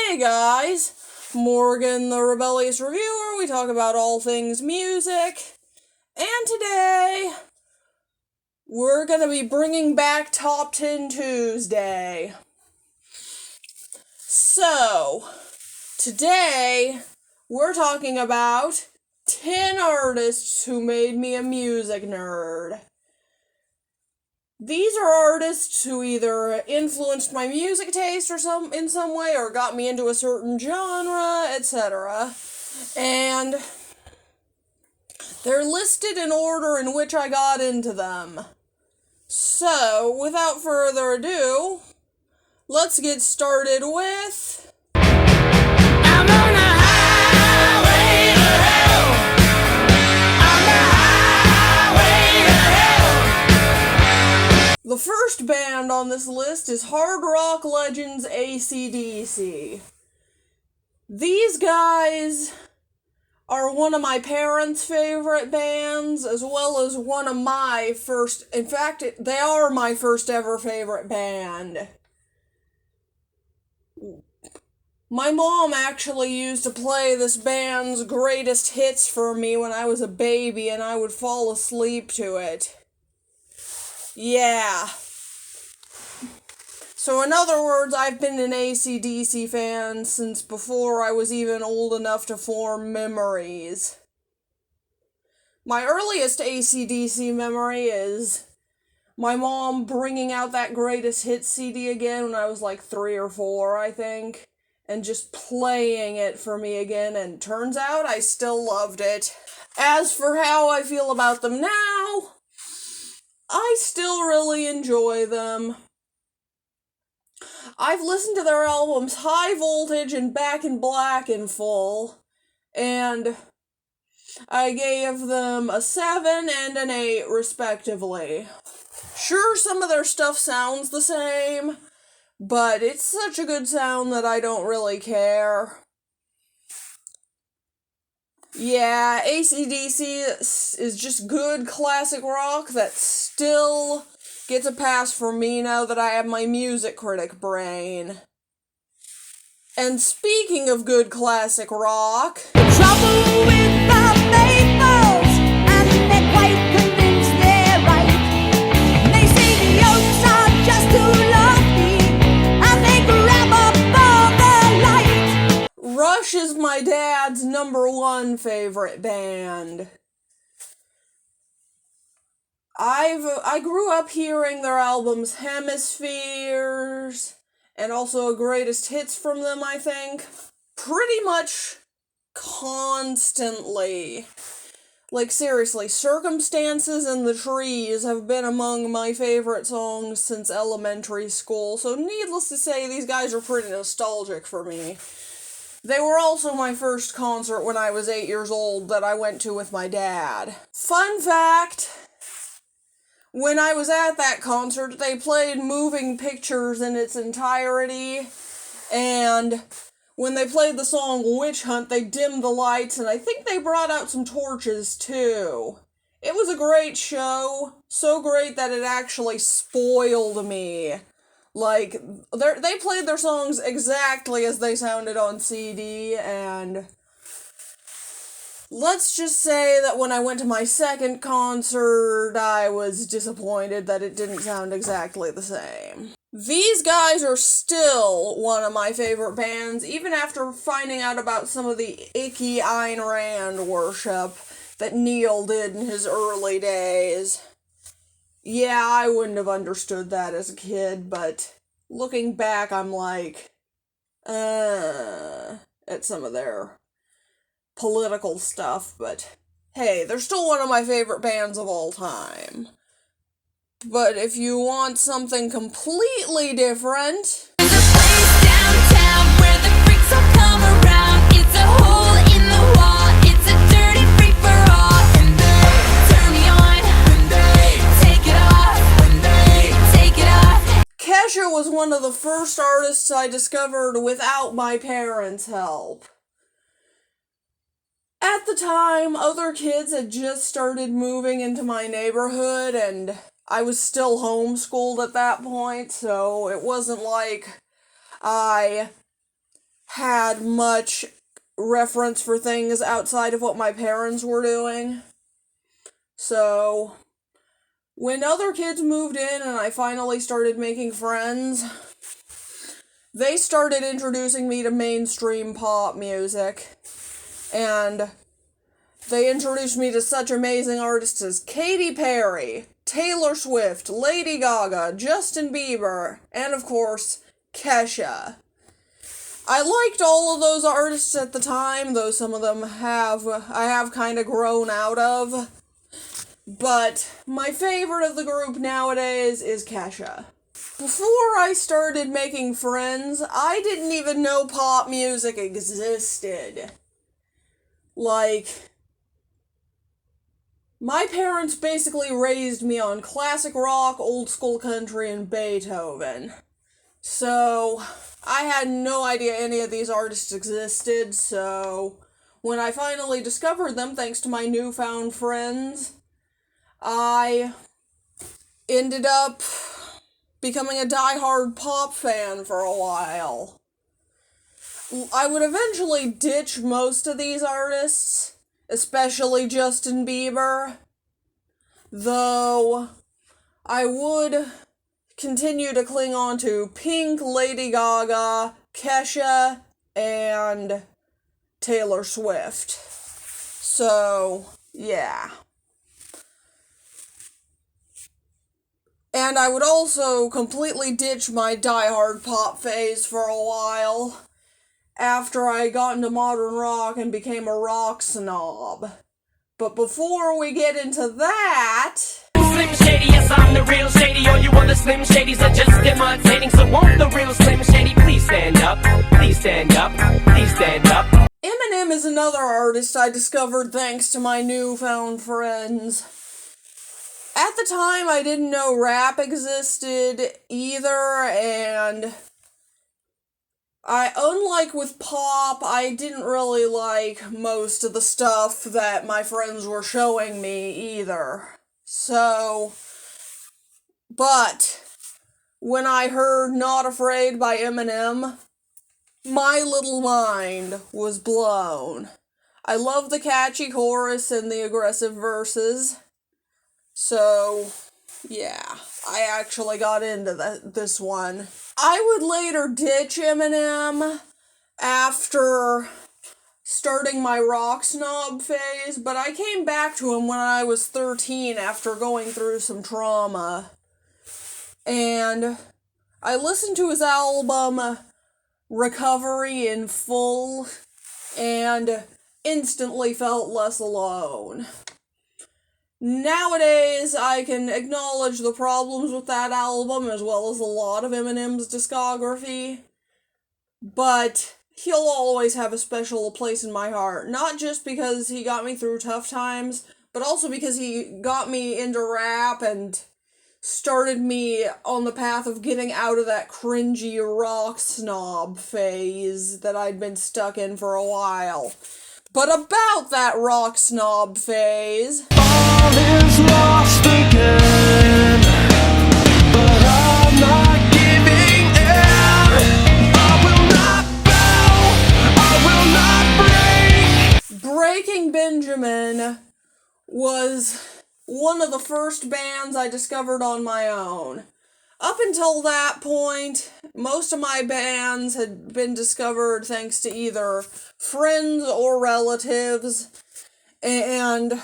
Hey guys, Morgan the Rebellious Reviewer. We talk about all things music. And today, we're going to be bringing back Top 10 Tuesday. So, today, we're talking about 10 artists who made me a music nerd. These are artists who either influenced my music taste in some way or got me into a certain genre, etc. And they're listed in order in which I got into them. So, without further ado, let's get started with... I'm on a highway to hell. On the highway to hell. The first band on this list is hard rock legends AC/DC. These guys are one of my parents' favorite bands, as well as one of my first... In fact, they are my first ever favorite band. My mom actually used to play this band's greatest hits for me when I was a baby, and I would fall asleep to it. Yeah. So in other words, I've been an AC/DC fan since before I was even old enough to form memories. My earliest AC/DC memory is my mom bringing out that greatest hits CD again when I was like 3 or 4, I think, and just playing it for me again, and turns out I still loved it. As for how I feel about them now, I still really enjoy them. I've listened to their albums High Voltage and Back in Black in full, and I gave them a 7 and an 8 respectively. Sure, some of their stuff sounds the same, but it's such a good sound that I don't really care. Yeah, AC/DC is just good classic rock that still gets a pass for me now that I have my music critic brain. And speaking of good classic rock... Trouble with the faithfuls, and they're quite convinced they're right. They say the oaks are just too lofty, and they grab up all the light. Rush is my dad's #1 favorite band. I grew up hearing their albums Hemispheres, and also a greatest hits from them, I think, pretty much constantly. Like, seriously, Circumstances and the Trees have been among my favorite songs since elementary school, so needless to say, these guys are pretty nostalgic for me. They were also my first concert when I was 8 years old that I went to with my dad. Fun fact... When I was at that concert, they played Moving Pictures in its entirety, and when they played the song Witch Hunt, they dimmed the lights, and I think they brought out some torches, too. It was a great show, so great that it actually spoiled me. Like, they played their songs exactly as they sounded on CD, and... let's just say that when I went to my second concert, I was disappointed that it didn't sound exactly the same. These guys are still one of my favorite bands, even after finding out about some of the icky Ayn Rand worship that Neil did in his early days. Yeah, I wouldn't have understood that as a kid, but looking back, I'm like, at some of their political stuff, but hey, they're still one of my favorite bands of all time. But if you want something completely different... There's a place downtown where the freaks all come around. It's a hole in the wall, it's a dirty free-for-all. And they turn me on, and they take it off, and they take it off. Kesha was one of the first artists I discovered without my parents' help. At the time, other kids had just started moving into my neighborhood, and I was still homeschooled at that point, so it wasn't like I had much reference for things outside of what my parents were doing. So, when other kids moved in and I finally started making friends, they started introducing me to mainstream pop music. And they introduced me to such amazing artists as Katy Perry, Taylor Swift, Lady Gaga, Justin Bieber, and of course, Kesha. I liked all of those artists at the time, though some of them I have kind of grown out of. But my favorite of the group nowadays is Kesha. Before I started making friends, I didn't even know pop music existed. Like, my parents basically raised me on classic rock, old school country, and Beethoven. So, I had no idea any of these artists existed, so when I finally discovered them, thanks to my newfound friends, I ended up becoming a diehard pop fan for a while. I would eventually ditch most of these artists, especially Justin Bieber, though I would continue to cling on to Pink, Lady Gaga, Kesha, and Taylor Swift. So, yeah. And I would also completely ditch my diehard pop phase for a while after I got into modern rock and became a rock snob. But before we get into that... Slim Shady, yes, I'm the real Shady. All you other Slim Shadys are just imitating. So won't the real Slim Shady please stand up? Please stand up. Please stand up. Eminem is another artist I discovered thanks to my newfound friends. At the time, I didn't know rap existed either, and unlike with pop, I didn't really like most of the stuff that my friends were showing me either. So, but when I heard Not Afraid by Eminem, my little mind was blown. I love the catchy chorus and the aggressive verses. So, yeah, I actually got into this one. I would later ditch Eminem after starting my rock snob phase, but I came back to him when I was 13 after going through some trauma. And I listened to his album Recovery in full and instantly felt less alone. Nowadays, I can acknowledge the problems with that album as well as a lot of Eminem's discography, but he'll always have a special place in my heart, not just because he got me through tough times, but also because he got me into rap and started me on the path of getting out of that cringy rock snob phase that I'd been stuck in for a while. But about that rock snob phase... All is lost again, but I'm not giving in. I will not bow, I will not break. Breaking Benjamin was one of the first bands I discovered on my own. Up until that point, most of my bands had been discovered thanks to either friends or relatives, and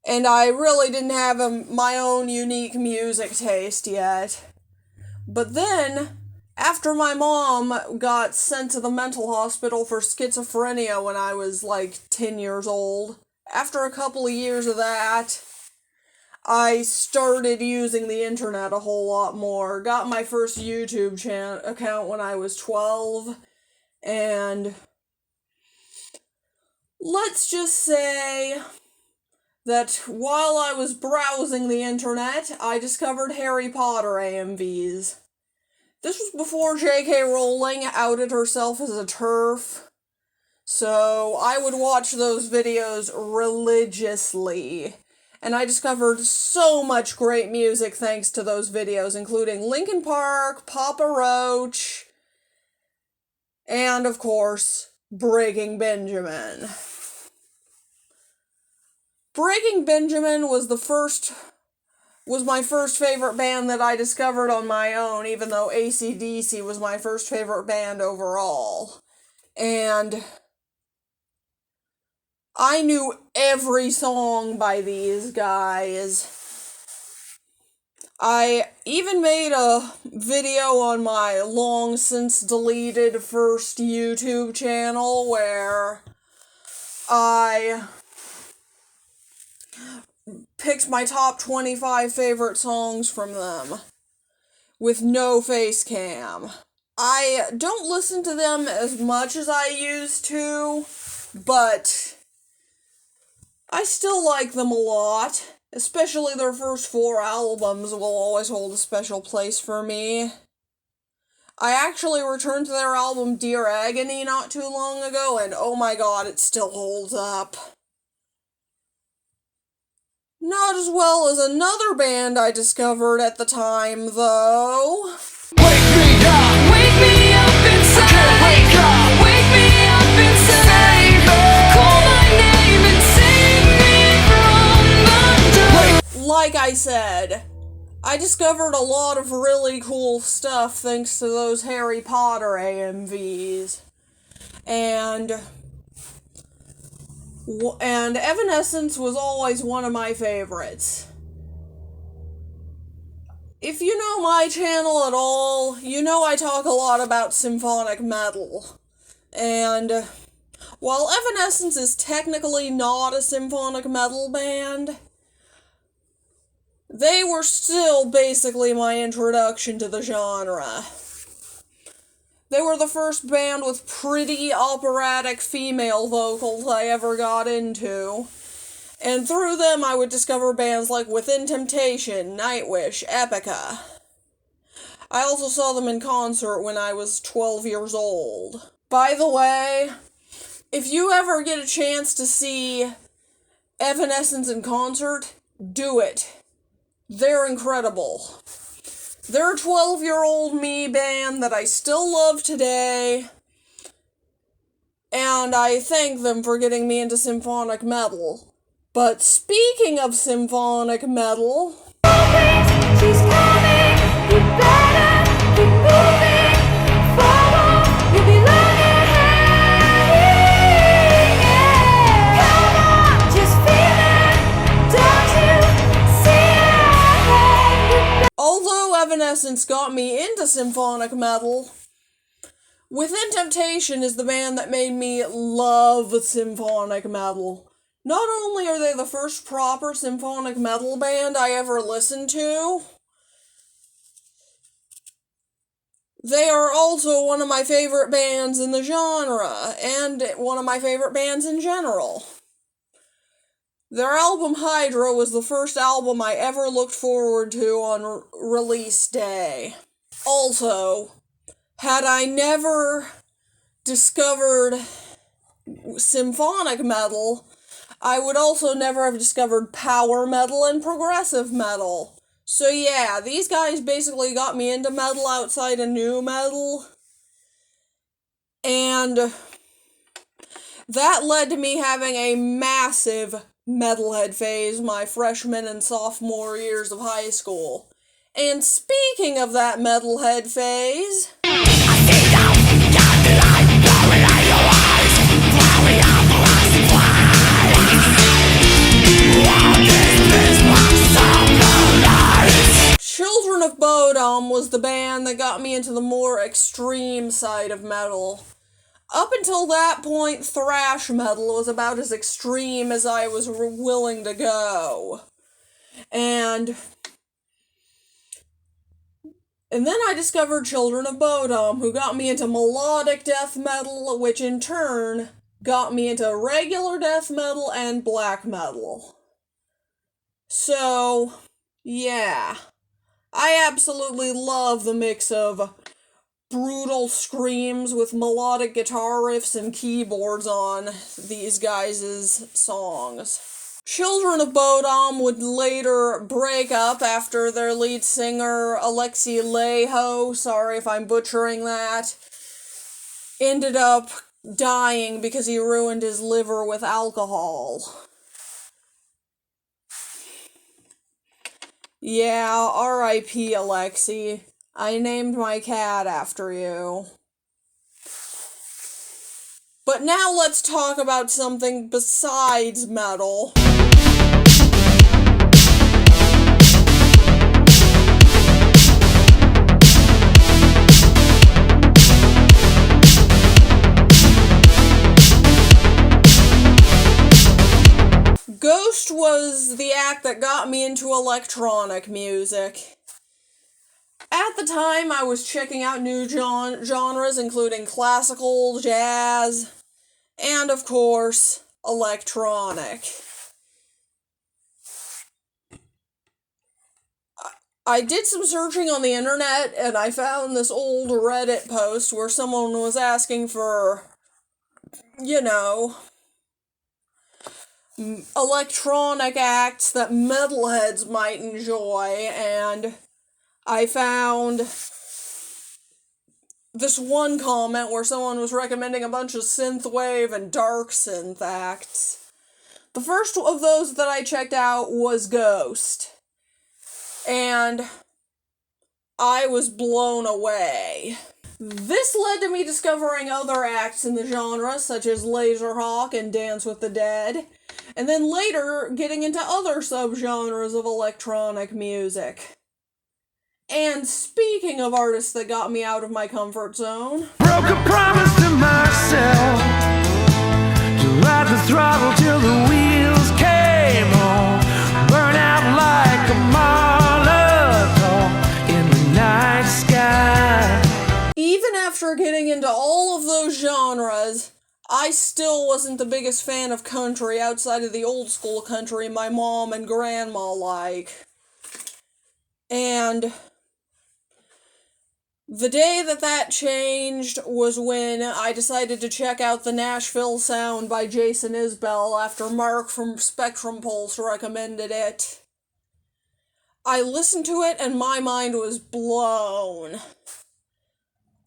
I really didn't have my own unique music taste yet. But then, after my mom got sent to the mental hospital for schizophrenia when I was like 10 years old, after a couple of years of that, I started using the internet a whole lot more. Got my first YouTube account when I was 12, and let's just say that while I was browsing the internet, I discovered Harry Potter AMVs. This was before J.K. Rowling outed herself as a TERF, so I would watch those videos religiously. And I discovered so much great music thanks to those videos, including Linkin Park, Papa Roach, And, of course, Breaking Benjamin. Breaking Benjamin was my first favorite band that I discovered on my own, even though AC/DC was my first favorite band overall. And I knew every song by these guys. I even made a video on my long since deleted first YouTube channel where I picked my top 25 favorite songs from them with no face cam. I don't listen to them as much as I used to, but I still like them a lot. Especially their first 4 albums will always hold a special place for me. I actually returned to their album Dear Agony not too long ago, and oh my god, it still holds up. Not as well as another band I discovered at the time, though. Wake me up inside. I can't wake up. Wake me up inside. Save me. Call my name and save me from the dark. Like I said, I discovered a lot of really cool stuff thanks to those Harry Potter AMVs. And Evanescence was always one of my favorites. If you know my channel at all, you know I talk a lot about symphonic metal. And while Evanescence is technically not a symphonic metal band, they were still basically my introduction to the genre. They were the first band with pretty operatic female vocals I ever got into. And through them I would discover bands like Within Temptation, Nightwish, Epica. I also saw them in concert when I was 12 years old. By the way, if you ever get a chance to see Evanescence in concert, do it. They're incredible. They're a 12-year-old me band that I still love today, and I thank them for getting me into symphonic metal. But speaking of symphonic metal, She's coming. You better keep moving forward. You'll be learning yeah. Come on, just feel it. Don't you see it? although Evanescence got me into symphonic metal, Within Temptation is the band that made me love symphonic metal. Not only are they the first proper symphonic metal band I ever listened to, they are also one of my favorite bands in the genre, and one of my favorite bands in general. Their album Hydra was the first album I ever looked forward to on release day. Also, had I never discovered symphonic metal, I would also never have discovered power metal and progressive metal. So yeah, these guys basically got me into metal outside of nu metal. And that led to me having a massive metalhead phase my freshman and sophomore years of high school. And speaking of that metalhead phase, Children of Bodom was the band that got me into the more extreme side of metal. Up until that point, thrash metal was about as extreme as I was willing to go. And then I discovered Children of Bodom, who got me into melodic death metal, which in turn got me into regular death metal and black metal. So, yeah. I absolutely love the mix of brutal screams with melodic guitar riffs and keyboards on these guys' songs. Children of Bodom would later break up after their lead singer, Alexi Laiho, sorry if I'm butchering that, ended up dying because he ruined his liver with alcohol. Yeah, R.I.P. Alexi. I named my cat after you. But now let's talk about something besides metal. Ghost was the act that got me into electronic music. At the time, I was checking out new genres, including classical, jazz, and, of course, electronic. I did some searching on the internet, and I found this old Reddit post where someone was asking for, electronic acts that metalheads might enjoy, and I found this one comment where someone was recommending a bunch of synthwave and dark synth acts. The first of those that I checked out was Ghost, and I was blown away. This led to me discovering other acts in the genre, such as Laserhawk and Dance with the Dead, and then later getting into other subgenres of electronic music. And speaking of artists that got me out of my comfort zone, broke a promise to myself to ride the throttle till the wheels came on, burn out like a Molotov in the night sky. even after getting into all of those genres, I still wasn't the biggest fan of country outside of the old school country my mom and grandma like. And the day that changed was when I decided to check out the Nashville Sound by Jason Isbell after Mark from Spectrum Pulse recommended it. I listened to it and my mind was blown.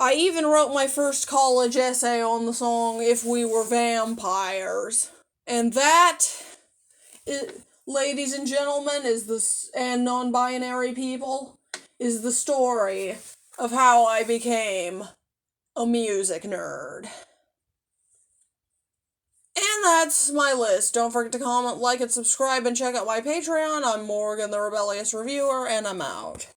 I even wrote my first college essay on the song If We Were Vampires. And that, ladies and gentlemen, and non-binary people, is the story of how I became a music nerd. And that's my list. Don't forget to comment, like, and subscribe, and check out my Patreon. I'm Morgan, the Rebellious Reviewer, and I'm out.